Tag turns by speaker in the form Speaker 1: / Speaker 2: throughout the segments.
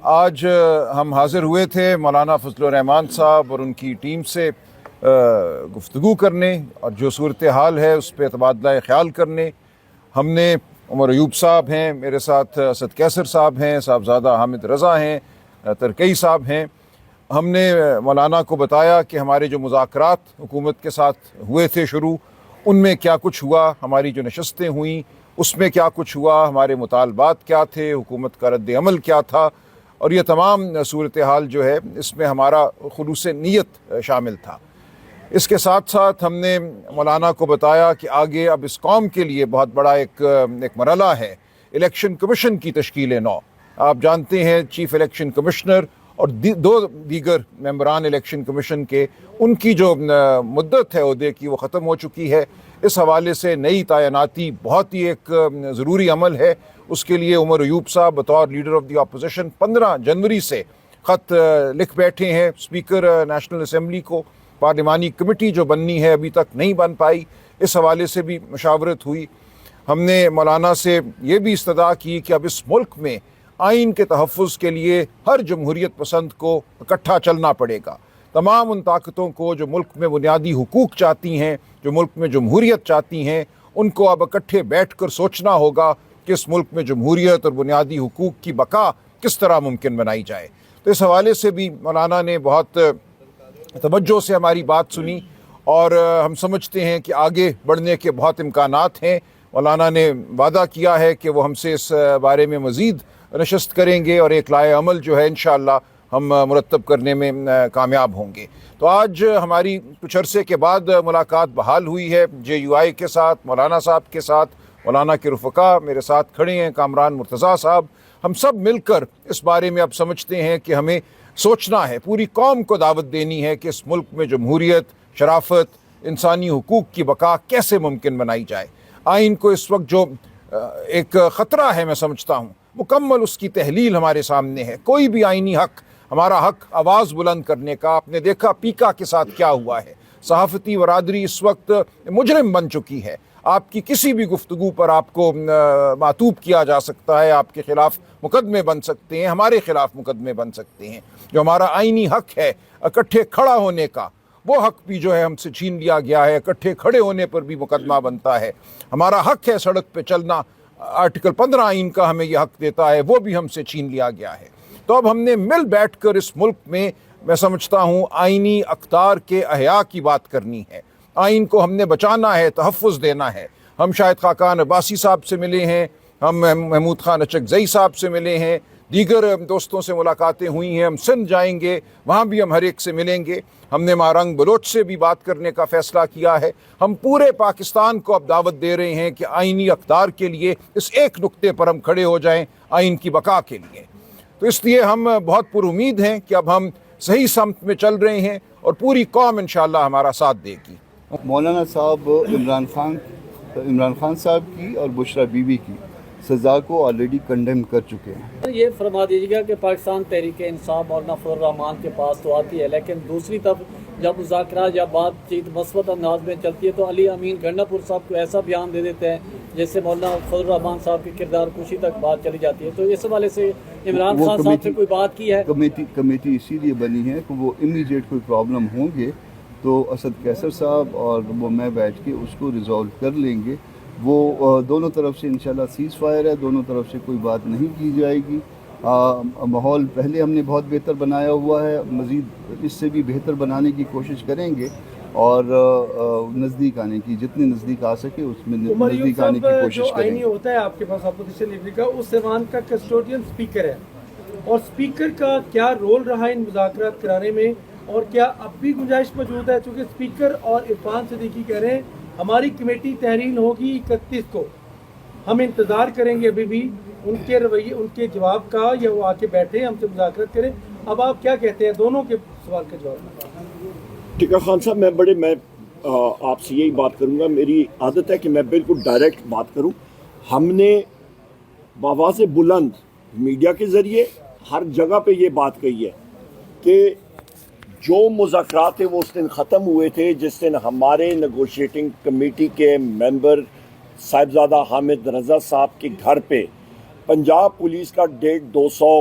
Speaker 1: آج ہم حاضر ہوئے تھے مولانا فضل الرحمان صاحب اور ان کی ٹیم سے گفتگو کرنے اور جو صورتحال ہے اس پہ تبادلہ خیال کرنے. ہم نے عمر ایوب صاحب ہیں, میرے ساتھ اسد کیسر صاحب ہیں, صاحبزادہ حامد رضا ہیں, ترکئی صاحب ہیں. ہم نے مولانا کو بتایا کہ ہمارے جو مذاکرات حکومت کے ساتھ ہوئے تھے شروع, ان میں کیا کچھ ہوا, ہماری جو نشستیں ہوئیں اس میں کیا کچھ ہوا, ہمارے مطالبات کیا تھے, حکومت کا رد عمل کیا تھا, اور یہ تمام صورتحال جو ہے اس میں ہمارا خلوص نیت شامل تھا. اس کے ساتھ ساتھ ہم نے مولانا کو بتایا کہ آگے اب اس قوم کے لیے بہت بڑا ایک مرحلہ ہے الیکشن کمیشن کی تشکیل نو. آپ جانتے ہیں چیف الیکشن کمشنر اور دو دیگر ممبران الیکشن کمیشن کے, ان کی جو مدت ہے عہدے کی وہ ختم ہو چکی ہے. اس حوالے سے نئی تعیناتی بہت ہی ایک ضروری عمل ہے. اس کے لیے عمر ایوب صاحب بطور لیڈر آف دی اپوزیشن 15 جنوری سے خط لکھ بیٹھے ہیں اسپیکر نیشنل اسمبلی کو. پارلیمانی کمیٹی جو بننی ہے ابھی تک نہیں بن پائی, اس حوالے سے بھی مشاورت ہوئی. ہم نے مولانا سے یہ بھی استدعا کی کہ اب اس ملک میں آئین کے تحفظ کے لیے ہر جمہوریت پسند کو اکٹھا چلنا پڑے گا. تمام ان طاقتوں کو جو ملک میں بنیادی حقوق چاہتی ہیں, جو ملک میں جمہوریت چاہتی ہیں, ان کو اب اکٹھے بیٹھ کر سوچنا ہوگا کہ اس ملک میں جمہوریت اور بنیادی حقوق کی بقا کس طرح ممکن بنائی جائے. تو اس حوالے سے بھی مولانا نے بہت توجہ سے ہماری بات سنی, اور ہم سمجھتے ہیں کہ آگے بڑھنے کے بہت امکانات ہیں. مولانا نے وعدہ کیا ہے کہ وہ ہم سے اس بارے میں مزید نشست کریں گے اور ایک لائحہ عمل جو ہے انشاءاللہ ہم مرتب کرنے میں کامیاب ہوں گے. تو آج ہماری کچھ عرصے کے بعد ملاقات بحال ہوئی ہے JUI کے ساتھ, مولانا صاحب کے ساتھ. مولانا کے رفقا میرے ساتھ کھڑے ہیں, کامران مرتضیٰ صاحب. ہم سب مل کر اس بارے میں اب سمجھتے ہیں کہ ہمیں سوچنا ہے, پوری قوم کو دعوت دینی ہے کہ اس ملک میں جمہوریت, شرافت, انسانی حقوق کی بقا کیسے ممکن بنائی جائے. آئین کو اس وقت جو ایک خطرہ ہے میں سمجھتا ہوں, مکمل اس کی تحلیل ہمارے سامنے ہے. کوئی بھی آئینی حق, ہمارا حق آواز بلند کرنے کا, آپ نے دیکھا پیکا کے ساتھ کیا ہوا ہے. صحافتی برادری اس وقت مجرم بن چکی ہے. آپ کی کسی بھی گفتگو پر آپ کو معطوب کیا جا سکتا ہے, آپ کے خلاف مقدمے بن سکتے ہیں, ہمارے خلاف مقدمے بن سکتے ہیں. جو ہمارا آئینی حق ہے اکٹھے کھڑا ہونے کا, وہ حق بھی جو ہے ہم سے چھین لیا گیا ہے. اکٹھے کھڑے ہونے پر بھی مقدمہ بنتا ہے. ہمارا حق ہے سڑک پہ چلنا, آرٹیکل 15 آئین کا ہمیں یہ حق دیتا ہے, وہ بھی ہم سے چھین لیا گیا ہے. تو اب ہم نے مل بیٹھ کر اس ملک میں سمجھتا ہوں آئینی اقدار کے احیاء کی بات کرنی ہے. آئین کو ہم نے بچانا ہے, تحفظ دینا ہے. ہم شاہد خاقان عباسی صاحب سے ملے ہیں, ہم محمود خان اچکزئی صاحب سے ملے ہیں, دیگر دوستوں سے ملاقاتیں ہوئی ہیں. ہم سندھ جائیں گے, وہاں بھی ہم ہر ایک سے ملیں گے. ہم نے مارنگ بلوچ سے بھی بات کرنے کا فیصلہ کیا ہے. ہم پورے پاکستان کو اب دعوت دے رہے ہیں کہ آئینی اقدار کے لیے اس ایک نقطے پر ہم کھڑے ہو جائیں, آئین کی بقا کے لیے. تو اس لیے ہم بہت پر امید ہیں کہ اب ہم صحیح سمت میں چل رہے ہیں اور پوری قوم انشاءاللہ ہمارا ساتھ دے گی.
Speaker 2: مولانا صاحب عمران خان صاحب کی اور بشرا بی بی کی سزا کو آلریڈی کنڈیم کر چکے ہیں.
Speaker 3: یہ فرما دیجیے گا کہ پاکستان تحریک انصاف مولانا فضل الرحمان کے پاس تو آتی ہے, لیکن دوسری طرف جب مذاکرات یا بات چیت مثبت انداز میں چلتی ہے تو علی امین گنڈا پور صاحب کو ایسا بیان دے دیتے ہیں جیسے مولانا فضل الرحمان صاحب کی کردار کشی تک بات چلی جاتی ہے. تو اس حوالے سے عمران خان صاحب سے کوئی بات کی ہے؟
Speaker 2: کمیٹی اسی لیے بنی ہے کہ وہ امیڈیٹ کوئی پرابلم ہوں گے تو اسد کیسر صاحب اور وہ میں بیٹھ کے اس کو ریزالو کر لیں گے. وہ دونوں طرف سے انشاءاللہ سیز فائر ہے, دونوں طرف سے کوئی بات نہیں کی جائے گی. ماحول پہلے ہم نے بہت بہتر بنایا ہوا ہے, مزید اس سے بھی بہتر بنانے کی کوشش کریں گے اور نزدیک آنے کی, جتنے نزدیک آ سکے اس میں نزدیک آنے کی کوشش کریں گے.
Speaker 4: ہوتا ہے آپ کے پاس اپوزیشن لیڈر کا, اس ایوان کا کسٹوڈین اسپیکر ہے, اور اسپیکر کا کیا رول رہا ان مذاکرات کرانے میں, اور کیا اب بھی گنجائش موجود ہے؟ چونکہ اسپیکر اور عرفان صدیقی کہہ رہے ہیں ہماری کمیٹی تحلیل ہوگی 31 کو, ہم انتظار کریں گے ابھی بھی ان کے رویے, ان کے جواب کا, یا وہ آ کے بیٹھے ہم سے مذاکرات کریں. اب آپ کیا کہتے ہیں دونوں کے سوال کا جواب؟
Speaker 5: ٹھیک ہے خان صاحب, میں آپ سے یہی بات کروں گا. میری عادت ہے کہ میں بالکل ڈائریکٹ بات کروں. ہم نے بآواز بلند میڈیا کے ذریعے ہر جگہ پہ یہ بات کہی ہے کہ جو مذاکرات تھے وہ اس دن ختم ہوئے تھے جس دن ہمارے نیگوشیٹنگ کمیٹی کے ممبر صاحبزادہ حامد رضا صاحب کے گھر پہ پنجاب پولیس کا 150-200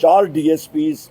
Speaker 5: 4 DSPs